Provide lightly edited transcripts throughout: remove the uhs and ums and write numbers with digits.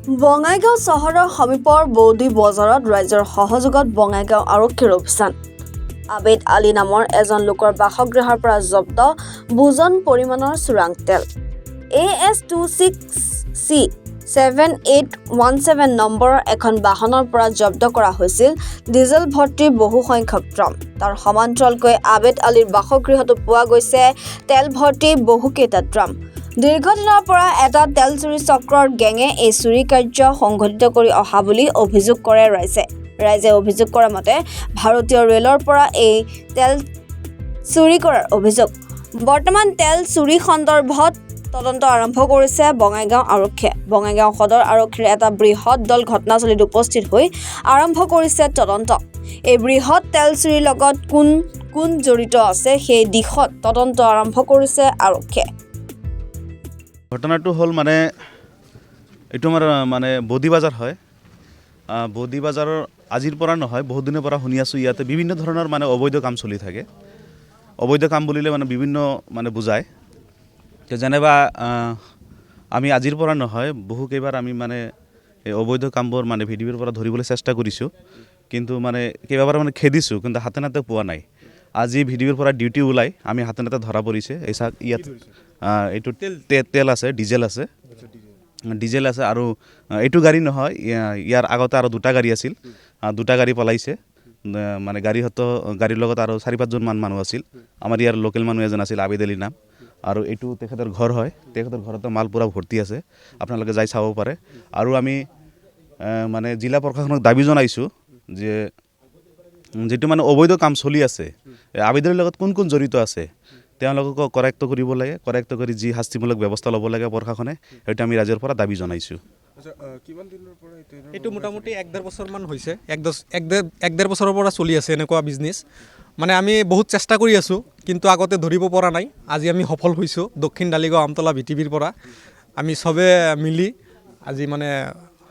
বঙাইগাঁও চহৰৰ সমীপৰ বৌদ্ধি বজাৰত ৰাইজৰ সহযোগত বঙাইগাঁও আৰক্ষীৰ অভিযান। আবেদ আলী নামৰ এজন লোকৰ বাসগৃহৰ পৰা জব্দ বুজন পৰিমাণৰ চোৰাং তেল। AS26C7817 নম্বৰৰ এখন বাহনৰ পৰা জব্দ কৰা হৈছিল ডিজেল ভৰ্তি বহু সংখ্যক ড্ৰাম। তাৰ সমান্তৰালকৈ আবেদ আলীৰ বাসগৃহতো পোৱা গৈছে তেল ভৰ্তি বহুকেইটা ড্ৰাম। দীৰ্ঘদিনৰ পৰা এটা তেল চুৰি চক্ৰৰ গেঙে এই চুৰি কাৰ্য সংঘটিত কৰি অহা বুলি অভিযোগ কৰে ৰাইজে। ৰাইজে অভিযোগ কৰা মতে ভাৰতীয় ৰেলৰ পৰা এই তেল চুৰি কৰাৰ অভিযোগ। বৰ্তমান তেল চুৰি সন্দৰ্ভত তদন্ত আৰম্ভ কৰিছে বঙাইগাঁও আৰক্ষীয়ে। বঙাইগাঁও সদৰ আৰক্ষীৰ এটা বৃহৎ দল ঘটনাস্থলীত উপস্থিত হৈ আৰম্ভ কৰিছে তদন্ত। এই বৃহৎ তেল চুৰিৰ লগত কোন জড়িত আছে সেই দিশত তদন্ত আৰম্ভ কৰিছে আৰক্ষীয়ে। ঘটনাটো হ'ল এইটো আমাৰ বৌদ্ধি বাজাৰ হয়। বৌদ্ধি বাজাৰৰ আজিৰ পৰা নহয় বহুত দিনৰ পৰা শুনি আছোঁ ইয়াতে বিভিন্ন ধৰণৰ অবৈধ কাম চলি থাকে। অবৈধ কাম বুলিলে বিভিন্ন বুজায় যেনিবা আমি আজিৰ পৰা নহয় বহু কেইবাৰ আমি এই অবৈধ কামবোৰ ভিডিঅ'ৰ পৰা ধৰিবলৈ চেষ্টা কৰিছোঁ, কিন্তু কেইবাবাৰ খেদিছোঁ, কিন্তু হাতে নাতে পোৱা নাই। আজি ভিডিঅ'ৰ পৰা ডিউটি ওলাই আমি হাতে নাতে ধৰা পৰিছে। এই চাওক ইয়াত এইটো তেল আছে, ডিজেল আছে আৰু এইটো গাড়ী নহয়, ইয়াৰ আগতে আৰু দুটা গাড়ী আছিল। দুটা গাড়ী পলাইছে। গাড়ীৰ লগত আৰু 4-5জন মানুহ আছিল। আমাৰ ইয়াৰ লোকেল মানুহ এজন আছিল আবেদ আলী নাম, আৰু এইটো তেখেতৰ ঘৰ হয়। তেখেতৰ ঘৰতো মাল পূৰা ভৰ্তি আছে, আপোনালোকে যাই চাব পাৰে। আৰু আমি জিলা প্ৰশাসনক দাবী জনাইছোঁ যে যিটো অবৈধ কাম চলি আছে, আবেদ আলীৰ লগত কোন জড়িত আছে তেওঁলোকক কৰায়ত্ব কৰিব লাগে। কৰায়ত্ব কৰি যি শাস্তিমূলক ব্যৱস্থা ল'ব লাগে প্ৰশাসনে, সেইটো আমি ৰাইজৰ পৰা দাবী জনাইছোঁ। এইটো মোটামুটি 1-1.5 বছৰমান হৈছে। 1-1.5 বছৰৰ পৰা চলি আছে এনেকুৱা বিজনেছ। আমি বহুত চেষ্টা কৰি আছোঁ, কিন্তু আগতে ধৰিব পৰা নাই। আজি আমি সফল হৈছোঁ। দক্ষিণ ডালিগাঁও আমতলা VTVৰ পৰা আমি চবে মিলি আজি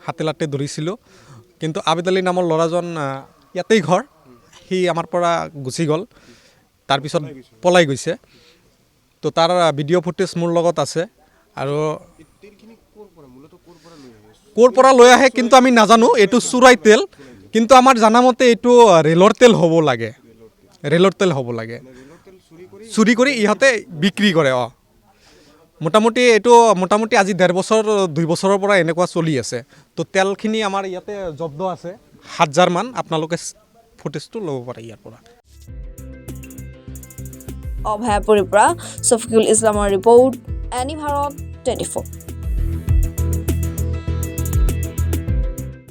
হাতে লাতে ধৰিছিলোঁ। কিন্তু আবেদ আলী নামৰ ল'ৰাজন ইয়াতেই ঘৰ, সি আমাৰ পৰা গুচি গ'ল, তাৰপিছত পলাই গৈছে। তো তাৰ ভিডিঅ' ফুটেজ মোৰ লগত আছে। আৰু ক'ৰ পৰা লৈ আহে কিন্তু আমি নাজানো। এইটো চোৰাই তেল, কিন্তু আমাৰ জানামতে এইটো ৰেলৰ তেল হ'ব লাগে। ৰেলৰ তেল হ'ব লাগে। চুৰি কৰি ইহঁতে বিক্ৰী কৰে। এইটো মোটামুটি আজি 1.5 বছৰ 2 বছৰৰ পৰা এনেকুৱা চলি আছে। তো তেলখিনি আমাৰ ইয়াতে জব্দ আছে 7,000 মান। আপোনালোকে ফুটেজটো ল'ব পাৰে ইয়াৰ পৰা। অভয়াপুৰীৰ পৰা ছফিকুল ইছলামৰ ৰিপৰ্ট, এনি ভাৰত 24।